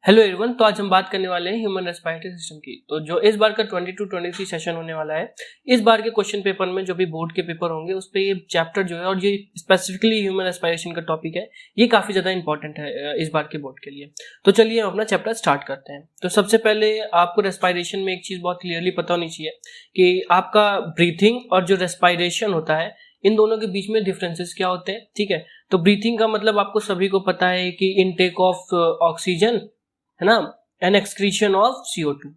Hello everyone, तो आज हम बात करने वाले हैं ह्यूमन रेस्पिरेटरी सिस्टम की। तो जो इस बार का 22-23 सेशन होने वाला है, इस बार के क्वेश्चन पेपर में जो भी बोर्ड के पेपर होंगे उस पे ये चैप्टर जो है और ये स्पेसिफिकली ह्यूमन रेस्पिरेशन का टॉपिक है, ये काफी ज्यादा इंपॉर्टेंट है इस बार के बोर्ड के लिए। तो चलिए हम अपना चैप्टर स्टार्ट करते हैं। तो सबसे पहले आपको रेस्पिरेशन में एक चीज बहुत क्लियरली पता होनी चाहिए कि आपका ब्रीथिंग और जो रेस्पिरेशन होता है, इन दोनों के बीच में डिफरेंसेस क्या होते हैं। ठीक है, तो ब्रीथिंग का मतलब आपको सभी को पता है कि इनटेक ऑफ ऑक्सीजन, है ना, एंड एक्सक्रीशन ऑफ CO2।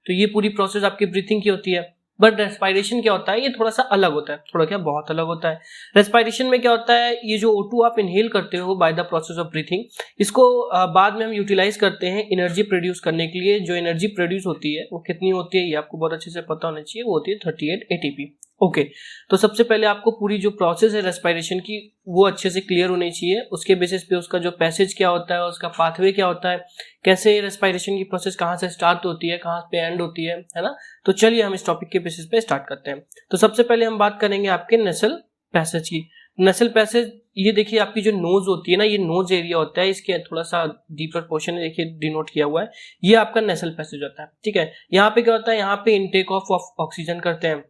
तो ये पूरी प्रोसेस आपकी ब्रीथिंग की होती है। बट रेस्पिरेशन क्या होता है, ये थोड़ा सा अलग होता है, थोड़ा क्या बहुत अलग होता है। रेस्पिरेशन में क्या होता है, ये जो O2 आप इनहेल करते हो by the process of breathing, इसको बाद में हम यूटिलाइज करते हैं एनर्जी प्रोड्यूस करने के लिए। जो एनर्जी प्रोड्यूस होती है वो कितनी होती है, ये आपको बहुत अच्छे से पता होना चाहिए। वो होती है 38 ATP। ओके, तो सबसे पहले आपको पूरी जो प्रोसेस है रेस्पिरेशन की वो अच्छे से क्लियर होनी चाहिए। उसके बेसिस पे उसका जो पैसेज क्या होता है, उसका पाथवे क्या होता है, कैसे रेस्पिरेशन की प्रोसेस कहाँ से स्टार्ट होती है, कहाँ पे एंड होती है ना। तो चलिए हम इस टॉपिक के बेसिस पे स्टार्ट करते हैं। तो सबसे पहले हम बात करेंगे आपके नेसल पैसेज की। नेसल पैसेज, ये देखिए आपकी जो नोज होती है ना, ये नोज एरिया होता है, इसके थोड़ा सा डीपर पोर्शन है, देखिए डिनोट किया हुआ है, ये आपका नेसल पैसेज होता है। ठीक है, यहाँ पे क्या होता है, यहाँ पे इनटेक ऑफ ऑक्सीजन करते हैं।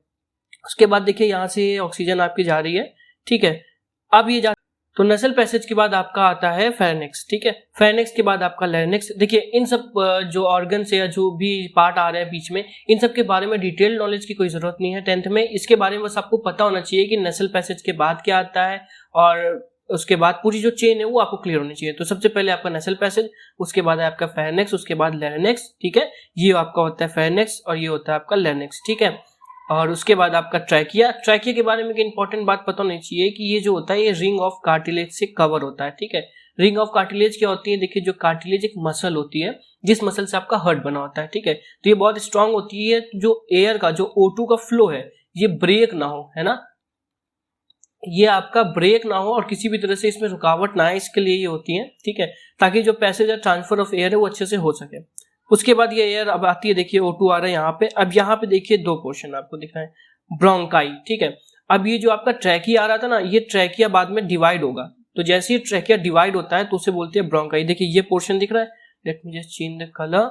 उसके बाद देखिए यहाँ से ऑक्सीजन आपकी जा रही है। ठीक है, अब ये तो नसल पैसेज के बाद आपका आता है फेरेनिक्स। ठीक है, फेरेनिक्स के बाद आपका लैरिंक्स। देखिए इन सब जो ऑर्गन से या जो भी पार्ट आ रहा है बीच में, इन सब के बारे में डिटेल नॉलेज की कोई जरूरत नहीं है 10th में। इसके बारे में बस आपको पता होना चाहिए कि नसल पैसेज के बाद क्या आता है और उसके बाद पूरी जो चेन है वो आपको क्लियर होनी चाहिए। तो सबसे पहले आपका नसल पैसेज, उसके बाद है आपका फेरेनिक्स, उसके बाद लैरिंक्स। ठीक है, ये आपका होता है फेरेनिक्स और ये होता है आपका लैरिंक्स। ठीक है, और उसके बाद आपका ट्रैकिया। ट्रैकिया के बारे में एक इंपॉर्टेंट बात पता होनी चाहिए कि ये जो होता है ये रिंग ऑफ कार्टिलेज से कवर होता है। ठीक है, रिंग ऑफ कार्टिलेज क्या होती है, देखिए जो कार्टिलेज एक मसल होती है जिस मसल से आपका हार्ट बना होता है। ठीक है, तो ये बहुत स्ट्रांग होती है, जो एयर का जो O2 का फ्लो है ये ब्रेक ना हो, है ना, ये आपका ब्रेक ना हो और किसी भी तरह से इसमें रुकावट ना आए, इसके लिए ये होती है। ठीक है, ताकि जो पैसेज ट्रांसफर ऑफ एयर है वो अच्छे से हो सके। उसके बाद ये एयर अब आती है, देखिए O2 आ रहा है यहाँ पे। अब यहाँ पे देखिए दो पोर्शन आपको दिख रहे हैं, ब्रोंकाई। ठीक है, अब ये जो आपका ट्रैकिया आ रहा था ना, ये ट्रैकिया बाद में डिवाइड होगा। तो जैसे ही ट्रैकिया डिवाइड होता है तो उसे बोलते हैं ब्रोंकाई। देखिए ये पोर्शन दिख रहा है, let me just change the colour,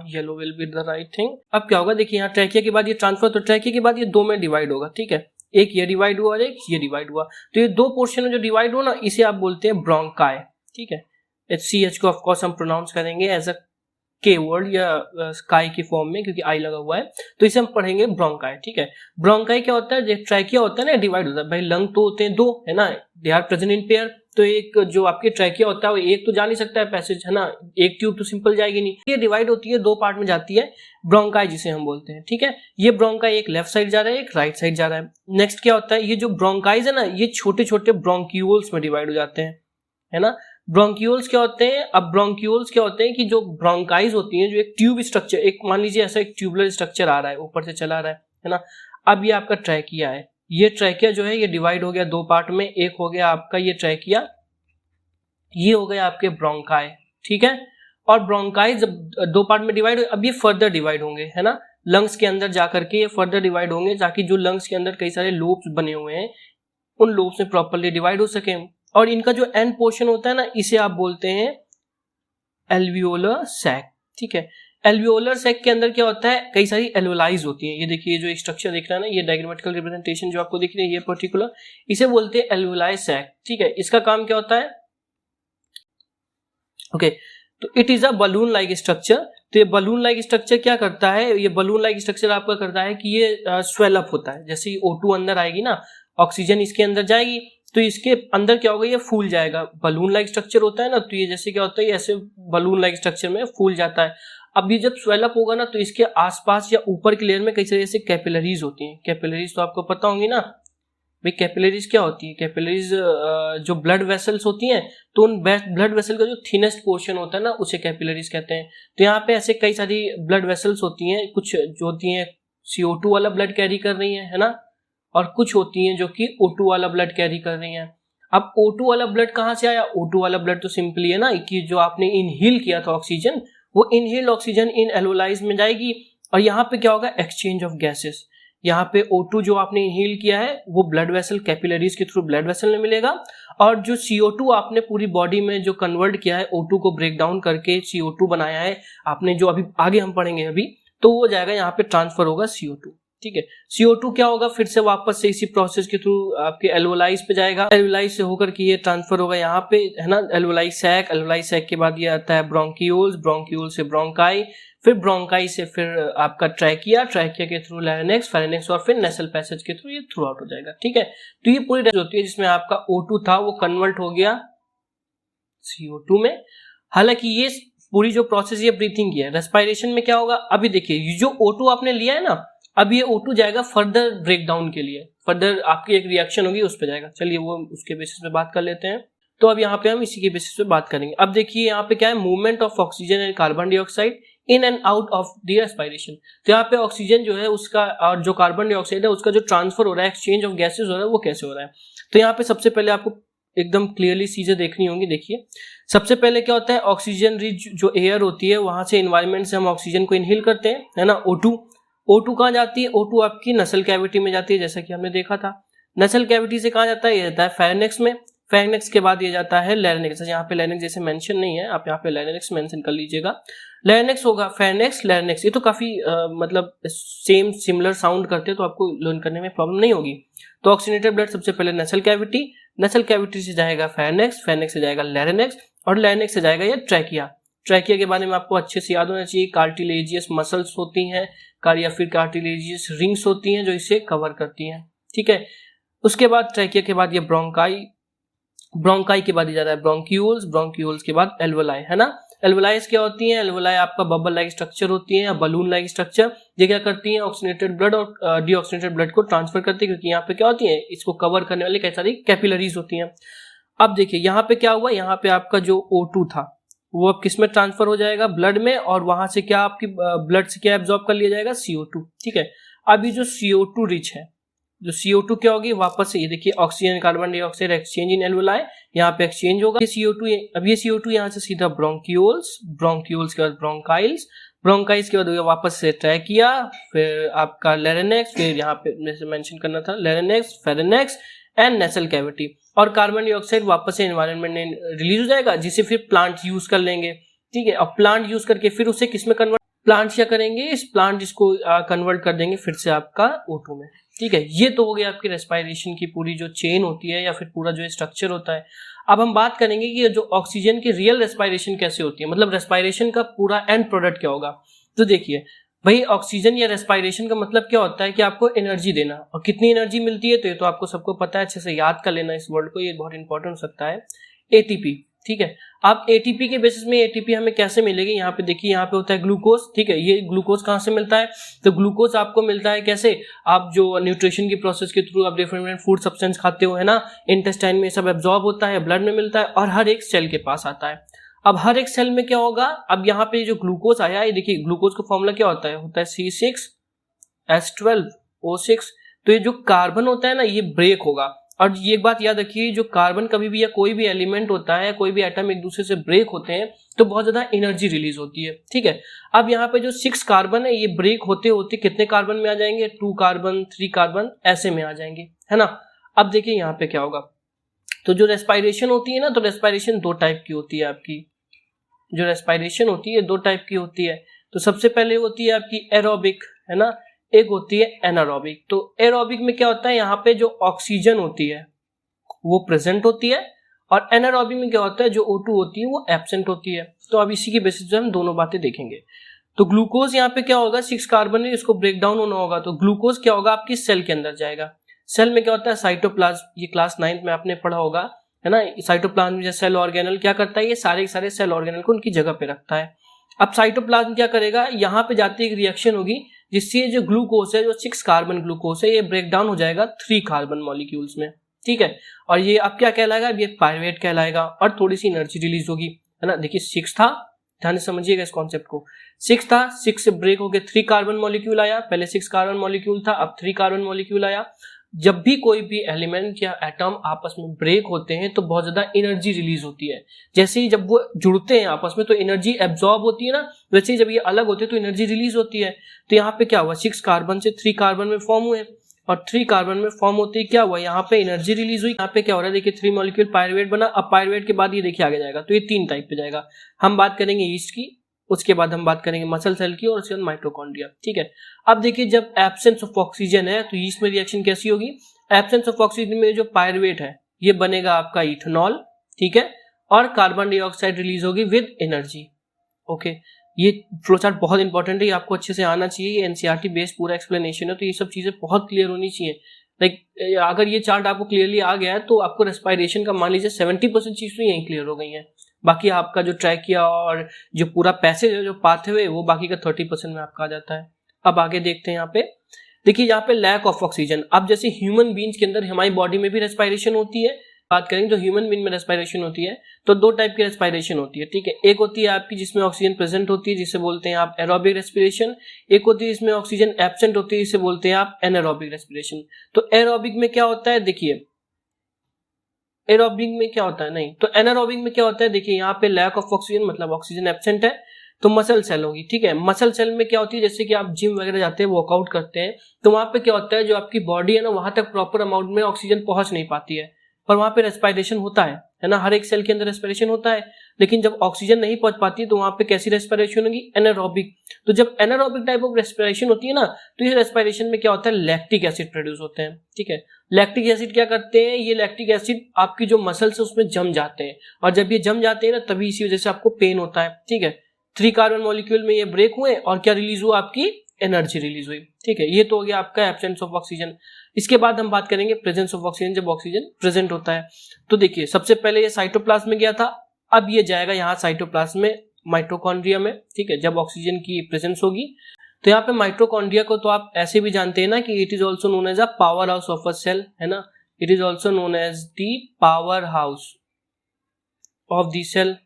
yellow will be the right thing. अब क्या होगा, देखिए यहाँ ट्रैकिया के बाद ये ट्रांसफर, तो ट्रैकिया के बाद ये दो में डिवाइड होगा। ठीक है, एक ये डिवाइड हुआ और एक ये डिवाइड हुआ। तो ये दो पोर्शन में जो डिवाइड हुआ ना, इसे आप बोलते हैं ब्रोंकाई। ठीक है, HCH को ऑफकोर्स हम प्रोनाउंस करेंगे एज अ के वर्ड या स्काई की फॉर्म में, क्योंकि आई लगा हुआ है, तो इसे हम पढ़ेंगे ब्रोंकाई। ठीक है, ब्रोंकाई क्या होता है, ट्रैकिया होता है ना डिवाइड होता है। भाई लंग तो होते हैं दो, है ना, they are present in pair. तो एक जो आपके ट्रैकिया होता है वो एक तो जा नहीं सकता है पैसेज, है ना, एक ट्यूब तो सिंपल जाएगी नहीं, ये डिवाइड होती है, दो पार्ट में जाती है, ब्रोंकाई जिसे हम बोलते हैं। ठीक है, ये ब्रोंकाई एक लेफ्ट साइड जा रहा है, एक राइट साइड जा रहा है। नेक्स्ट क्या होता है, ये जो ब्रोंकाइज है ना, ये छोटे छोटे ब्रोंक्यूल्स में डिवाइड हो जाते हैं, है ना। ब्रोंक्यूल्स क्या होते हैं, अब ब्रोंक्यूल्स क्या होते हैं कि जो ब्रोंकाइज होती हैं, जो एक ट्यूब स्ट्रक्चर, एक मान लीजिए ऐसा एक ट्यूबुलर स्ट्रक्चर आ रहा है, ऊपर से चला रहा है ना। अब ये आपका ट्रैकिया है, ये ट्रैकिया जो है ये डिवाइड हो गया दो पार्ट में, एक हो गया आपका ये ट्रैकिया, ये हो गया आपके ब्रोंकाई। ठीक है, और ब्रोंकाई जब दो पार्ट में डिवाइड, अब ये फर्दर डिवाइड होंगे, है ना, लंग्स के अंदर जाकर के ये फर्दर डिवाइड होंगे, ताकि जो लंग्स के अंदर कई सारे लोब्स बने हुए हैं उन लोब्स में प्रॉपर्ली डिवाइड हो सके। और इनका जो एंड पोर्शन होता है ना, इसे आप बोलते हैं एल्वियोलर सैक। ठीक है, एल्वियोलर सैक के अंदर क्या होता है, कई सारी एल्वोलाइज होती हैं। ये देखिए ये जो स्ट्रक्चर दिख रहा है ना, ये डायग्रामेटिकल रिप्रेजेंटेशन जो आपको दिख रही है, ये पर्टिकुलर, इसे बोलते हैं एल्वियोलाई सैक। ठीक है, इसका काम क्या होता है, ओके, तो it is a balloon like structure. तो ये बलून लाइक स्ट्रक्चर क्या करता है, ये बलून लाइक स्ट्रक्चर आपका करता है कि ये स्वेल अप होता है। जैसे O2 अंदर आएगी ना, ऑक्सीजन इसके अंदर जाएगी, तो इसके अंदर क्या होगा, ये फूल जाएगा। बलून लाइक स्ट्रक्चर होता है ना, तो ये जैसे क्या होता है, ऐसे बलून लाइक स्ट्रक्चर में फूल जाता है। अब ये जब स्वेल अप होगा ना, तो इसके आसपास या ऊपर की लेयर में कई सारे ऐसे कैपिलरीज होती हैं। कैपिलरीज तो आपको पता होंगी ना भाई, कैपिलरीज क्या होती है, कैपिलरीज जो ब्लड वेसल्स होती हैं, तो उन ब्लड वेसल का जो थिनेस्ट पोर्शन होता है ना, उसे कैपिलरीज कहते हैं। तो यहाँ पे ऐसे कई सारी ब्लड वेसल्स होती हैं, कुछ जो होती हैं CO2 वाला ब्लड कैरी कर रही है ना, और कुछ होती हैं जो कि O2 वाला ब्लड कैरी कर रही हैं। अब O2 वाला ब्लड कहाँ से आया, O2 वाला ब्लड तो सिंपली है ना कि जो आपने इनहेल किया था ऑक्सीजन, वो इनहेल्ड ऑक्सीजन इन एल्वोलाइज में जाएगी, और यहाँ पे क्या होगा, एक्सचेंज ऑफ गैसेस। यहाँ पे O2 जो आपने इनहेल किया है वो ब्लड वेसल कैपिलरीज के थ्रू ब्लड वेसल में मिलेगा, और जो CO2 आपने पूरी बॉडी में जो कन्वर्ट किया है, O2 को ब्रेक डाउन करके CO2 बनाया है आपने, जो अभी आगे हम पढ़ेंगे अभी, तो वो जाएगा यहाँ पे ट्रांसफर होगा CO2। ठीक है, CO2 क्या होगा, फिर से वापस से इसी प्रोसेस के थ्रू आपके एल्वोलाइज पे जाएगा, एल्वोलाइज से होकर के ये ट्रांसफर होगा यहाँ पे, है ना, एल्वोलाइज सैक, एल्वोलाइज सैक के बाद ये आता है ब्रोंकियोल्स, ब्रोंकियोल से ब्रोंकाई, फिर ब्रोंकाई से फिर आपका ट्रैकिया, ट्रैकिया के थ्रू लैरिंक्स, फेरिंक्स और फिर नेसल पैसेज के थ्रू ये थ्रू आउट हो जाएगा। ठीक है, तो ये पूरी होती है जिसमें आपका O2 था वो कन्वर्ट हो गया CO2 में। हालांकि ये पूरी जो प्रोसेस ये ब्रीथिंग की है, रेस्पिरेशन में क्या होगा, अभी देखिए जो O2 आपने लिया है ना, अब ये O2 जाएगा फर्दर ब्रेकडाउन के लिए, फर्दर आपकी एक रिएक्शन होगी उस पर जाएगा। चलिए वो उसके बेसिस पे बात कर लेते हैं। तो अब यहाँ पे हम इसी के बेसिस पे बात करेंगे। अब देखिए यहाँ पे क्या है, movement of oxygen and carbon dioxide in and out of the respiration. तो यहाँ पे ऑक्सीजन जो है उसका और जो कार्बन डाइऑक्साइड है उसका जो ट्रांसफर हो रहा है, एक्सचेंज ऑफ गैसेज हो रहा है, वो कैसे हो रहा है। तो यहाँ पे सबसे पहले आपको एकदम क्लियरली चीजें देखनी होंगी। देखिए सबसे पहले क्या होता है, ऑक्सीजन रिच जो एयर होती है वहां से एनवायरमेंट से हम ऑक्सीजन को इनहेल करते हैं, है ना। O2 कहाँ जाती है, O2 आपकी नसल कैविटी में जाती है, जैसा कि हमने देखा था। नसल कैविटी से कहाँ जाता है, ये जाता है फेरिंक्स में, फेरिंक्स के बाद ये जाता है लैरिंक्स। यहाँ पे लैरिंक्स जैसे मेंशन नहीं है, आप यहाँ पे लैरिंक्स मेंशन कर लीजिएगा। लैरिंक्स होगा, फेरिंक्स, लैरिंक्स, ये तो काफी मतलब सेम सिमिलर साउंड करते हैं, तो आपको लर्न करने में प्रॉब्लम नहीं होगी। तो ऑक्सीजनेटेड ब्लड सबसे पहले नसल कैविटी, नसल कैविटी से जाएगा फेरिंक्स, फेरिंक्स से जाएगा लैरिंक्स और लैरिंक्स से जाएगा ये ट्रैकिया। ट्रैकिया के बारे में आपको अच्छे से याद होना चाहिए, कार्टिलेजियस मसल्स होती हैं या फिर कार्टिलेजियस रिंग्स होती हैं जो इसे कवर करती हैं। ठीक है, उसके बाद ट्रैकिया के बाद ये ब्रोंकाई, ब्रोंकाई के बाद ये जाता है ब्रोंक्यूल्स, ब्रोंक्यूल्स के बाद एल्वोलाई, है ना। एल्वोलाइज क्या होती है, एल्वोलाई आपका बबल लाइक स्ट्रक्चर होती है या बलून लाइक स्ट्रक्चर। ये क्या करती है, ऑक्सीजनेटेड ब्लड और डीऑक्सीजनेटेड ब्लड को ट्रांसफर करती है, क्योंकि यहाँ पे क्या होती है, इसको कवर करने वाली कई सारी कैपिलरीज होती हैं। अब देखिए यहाँ पे क्या हुआ, यहाँ पे आपका जो O2 था वो अब किस में ट्रांसफर हो जाएगा, ब्लड में, और वहां से क्या आपकी ब्लड से क्या एब्जॉर्ब कर लिया जाएगा, CO2। ठीक है, अभी जो CO2 रिच है, जो CO2 क्या होगी, वापस से ये देखिए ऑक्सीजन कार्बन डाइऑक्साइड एक्सचेंज इन एल्वोलाई, यहाँ पे एक्सचेंज होगा, ये CO2, अब ये CO2 यहाँ से सीधा ब्रोंक्यूल्स, ब्रोंक्यूल्स के बाद ब्रोंकाइल्स, ब्रोंकाइल्स के बाद वापस से ट्रैकिया, फिर आपका लैरिंक्स, फिर यहाँ पे जैसे मेंशन करना था larynx, pharynx and nasal cavity, और कार्बन डाइऑक्साइड वापस से एनवायरनमेंट में रिलीज हो जाएगा, जिसे फिर प्लांट यूज कर लेंगे। ठीक है, अब प्लांट यूज करके फिर उसे किस में कन्वर्ट, प्लांट क्या करेंगे, इस प्लांट जिसको कन्वर्ट कर देंगे फिर से आपका O2 में। ठीक है, ये तो हो गया आपकी रेस्पिरेशन की पूरी जो चेन होती है या फिर पूरा जो स्ट्रक्चर होता है। अब हम बात करेंगे कि जो ऑक्सीजन की रियल रेस्पिरेशन कैसे होती है, मतलब रेस्पिरेशन का पूरा एंड प्रोडक्ट क्या होगा। तो देखिए भाई, ऑक्सीजन या रेस्पिरेशन का मतलब क्या होता है कि आपको एनर्जी देना, और कितनी एनर्जी मिलती है तो ये तो आपको सबको पता है, अच्छे से याद कर लेना इस वर्ड को, ये बहुत इंपॉर्टेंट हो सकता है, ATP। ठीक है, आप ATP के बेसिस में ATP हमें कैसे मिलेगी, यहाँ पे देखिए, यहाँ पे होता है ग्लूकोज। ठीक है, ये ग्लूकोज कहाँ से मिलता है, तो ग्लूकोज आपको मिलता है कैसे, आप जो न्यूट्रिशन की प्रोसेस के थ्रू आप डिफरेंट फूड सब्सटेंस खाते हो, है ना, इंटेस्टाइन में सब एब्जॉर्ब होता है, ब्लड में मिलता है और हर एक सेल के पास आता है। अब हर एक सेल में क्या होगा, अब यहाँ पे जो ग्लूकोज आया है, देखिए ग्लूकोज का फॉर्मूला क्या होता है C6H12O6। तो ये जो कार्बन होता है ना, ये ब्रेक होगा, और ये एक बात याद रखिए, जो कार्बन कभी भी या कोई भी एलिमेंट होता है, कोई भी एटम एक दूसरे से ब्रेक होते हैं तो बहुत ज्यादा एनर्जी रिलीज होती है। ठीक है, अब यहाँ पे जो 6 कार्बन है, ये ब्रेक होते होते कितने कार्बन में आ जाएंगे, 2 कार्बन 3 कार्बन ऐसे में आ जाएंगे, है ना। अब देखिए यहाँ पे क्या होगा, तो जो रेस्पिरेशन होती है ना, तो रेस्पिरेशन 2 टाइप की होती है आपकी, जो रेस्पिरेशन होती है 2 टाइप की होती है। तो सबसे पहले होती है आपकी एरोबिक, है ना, एक होती है एनारोबिक। तो एरोबिक में क्या होता है, यहाँ पे जो ऑक्सीजन होती है वो प्रेजेंट होती है, और एनारोबिक में क्या होता है, जो O2 होती है वो एब्सेंट होती है। तो अब इसी के बेसिस पे हम दोनों बातें देखेंगे। तो ग्लूकोज यहाँ पे क्या होगा, 6 कार्बन है, इसको ब्रेक डाउन होना होगा, तो ग्लूकोज क्या होगा, आपकी सेल के अंदर जाएगा। सेल में क्या होता है, साइटोप्लाज्म, ये क्लास 9th में आपने पढ़ा होगा, है ना। साइटोप्लाज्म या सेल ऑर्गेनल क्या करता है, ये सारे के सारे सेल ऑर्गेनल को उनकी जगह पे रखता है। अब साइटोप्लाज्म क्या करेगा, यहाँ पे जाती एक रिएक्शन होगी, जिससे जो ग्लूकोज है, जो 6 कार्बन ग्लूकोज है, ये ब्रेक डाउन हो जाएगा 3 कार्बन मॉलिक्यूल्स में। ठीक है, और ये अब क्या कहलाएगा, अब ये पायरुवेट कहलाएगा, और थोड़ी सी एनर्जी रिलीज होगी, है ना। देखिए 6 था, ध्यान से समझिएगा इस कॉन्सेप्ट को, 6 था, 6 से ब्रेक होकर 3 कार्बन मॉलिक्यूल आया, पहले 6 कार्बन मॉलिक्यूल था, अब 3 कार्बन मॉलिक्यूल आया। जब भी कोई भी एलिमेंट या एटम आपस में ब्रेक होते हैं तो बहुत ज्यादा एनर्जी रिलीज होती है। जैसे ही जब वो जुड़ते हैं आपस में तो एनर्जी एब्जॉर्ब होती है ना, वैसे ही जब ये अलग होते हैं तो एनर्जी रिलीज होती है। तो यहाँ पे क्या हुआ, 6 कार्बन से 3 कार्बन में फॉर्म हुए, और 3 कार्बन में फॉर्म होते ही क्या हुआ, यहाँ पे एनर्जी रिलीज हुई। यहाँ पे क्या हो रहा है देखिए 3 मॉलिक्यूल पायरुवेट बना। अब पायरुवेट के बाद ये देखिए आगे जाएगा, तो ये 3 टाइप पे जाएगा। हम बात करेंगे ईस्ट की, उसके बाद हम बात करेंगे मसल सेल की, और उसके बाद माइटोकॉन्ड्रिया। ठीक है, अब देखिए जब एब्सेंस ऑफ ऑक्सीजन है तो ईस्ट में रिएक्शन कैसी होगी, एब्सेंस ऑफ ऑक्सीजन में जो पायरुवेट है ये बनेगा आपका इथेनॉल। ठीक है, और कार्बन डाइऑक्साइड रिलीज होगी विद एनर्जी। ओके, ये फ्लोचार्ट बहुत इंपॉर्टेंट है, ये आपको अच्छे से आना चाहिए। ये एनसीईआरटी बेस्ड पूरा एक्सप्लेनेशन है, तो ये सब चीजें बहुत क्लियर होनी चाहिए। लाइक अगर ये चार्ट आपको क्लियरली आ गया है तो आपको रेस्पिरेशन का मान लीजिए 70% चीज तो यही क्लियर हो गई है। बाकी आपका जो ट्रैकिया और जो पूरा पैसेज है, जो पाथवे, वो बाकी का 30% में आपका आ जाता है। अब आगे देखते हैं यहाँ पे, देखिए यहाँ पे लैक ऑफ ऑक्सीजन। अब जैसे ह्यूमन बींग्स के अंदर हमारी बॉडी में भी रेस्पिरेशन होती है, बात करेंगे तो ह्यूमन बींग में रेस्पिरेशन होती है तो 2 टाइप की रेस्पिरेशन होती है। ठीक है, एक होती है आपकी जिसमें ऑक्सीजन प्रेजेंट होती है, जिसे बोलते हैं आप एरोबिक रेस्पिरेशन। एक होती है जिसमें ऑक्सीजन एब्सेंट होती है, जिसे बोलते हैं आप एनारोबिक रेस्पिरेशन। तो एरोबिक में क्या होता है, देखिए एरोबिक में क्या होता है, नहीं तो एनारोबिक में क्या होता है, देखिए यहाँ पे लैक ऑफ ऑक्सीजन मतलब ऑक्सीजन एब्सेंट है, तो मसल सेल होगी। ठीक है, मसल सेल में क्या होती है, जैसे कि आप जिम वगैरह जाते हैं, वर्कआउट करते हैं, तो वहां पे क्या होता है, जो आपकी बॉडी है ना, वहां तक प्रॉपर अमाउंट में ऑक्सीजन पहुंच नहीं पाती है, पर वहां पे रेस्पिरेशन होता है ना, हर एक सेल के अंदर रेस्पिरेशन होता है। लेकिन जब ऑक्सीजन नहीं पहुंच पाती तो वहां पे कैसी रेस्पिरेशन होगी, एनारोबिक। तो जब एनारोबिक टाइप ऑफ रेस्पिरेशन होती है ना, तो ये रेस्पिरेशन में क्या होता है, लैक्टिक एसिड प्रोड्यूस होते हैं। ठीक है, लैक्टिक एसिड क्या करते हैं, ये लैक्टिक एसिड आपकी जो मसल्स है उसमें जम जाते हैं, और जब ये जम जाते हैं ना तभी इसी वजह से आपको पेन होता है। ठीक है, 3 कार्बन मॉलिक्यूल में ये ब्रेक हुए और क्या रिलीज हुआ, आपकी एनर्जी रिलीज हुई। ठीक है, ये तो हो गया आपका एब्सेंस ऑफ ऑक्सीजन। इसके बाद हम बात करेंगे प्रेजेंस ऑफ ऑक्सीजन, जब ऑक्सीजन प्रेजेंट होता है। तो देखिए सबसे पहले ये साइटोप्लाज्म में गया था, अब ये जाएगा यहाँ साइटोप्लाज्म में, माइटोकॉन्ड्रिया में। ठीक है, जब ऑक्सीजन की प्रेजेंस होगी, तो यहाँ पे माइटोकॉन्ड्रिया को तो आप ऐसे भी जानते हैं ना कि it is also known as a power house of a cell, है ना, it is also known as the power house of the cell.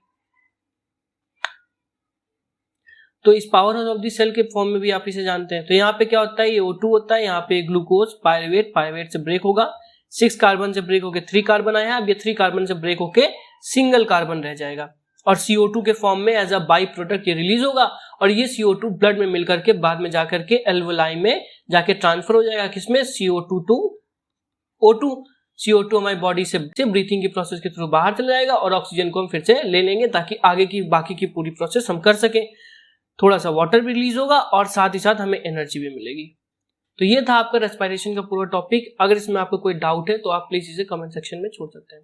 तो इस power house of the cell के फॉर्म में भी आप इसे जानते हैं। तो यहाँ पे क्या होता है, ये O2 होता है, यहाँ पे ग्लूकोज पायरुवेट से ब्रेक होगा, 6 कार्बन से ब्रेक होके 3 कार्बन आया, अब ये 3 कार्बन से ब्रेक होके सिंगल कार्बन रह जाएगा, और CO2 के फॉर्म में एज अ बाई प्रोडक्ट ये रिलीज होगा, और ये CO2 ब्लड में मिलकर के बाद में जाकर के एल्वोलाई में जाके ट्रांसफर हो जाएगा, किसमें, CO2 टू O2। CO2 हमारी बॉडी से ब्रीथिंग की प्रोसेस के थ्रू बाहर चला जाएगा, और ऑक्सीजन को हम फिर से ले लेंगे ताकि आगे की बाकी की पूरी प्रोसेस हम कर सकें। थोड़ा सा वाटर भी रिलीज होगा और साथ ही साथ हमें एनर्जी भी मिलेगी। तो ये था आपका रेस्पिरेशन का पूरा टॉपिक। अगर इसमें आपको कोई डाउट है तो आप प्लीज इसे कमेंट सेक्शन में छोड़ सकते हैं।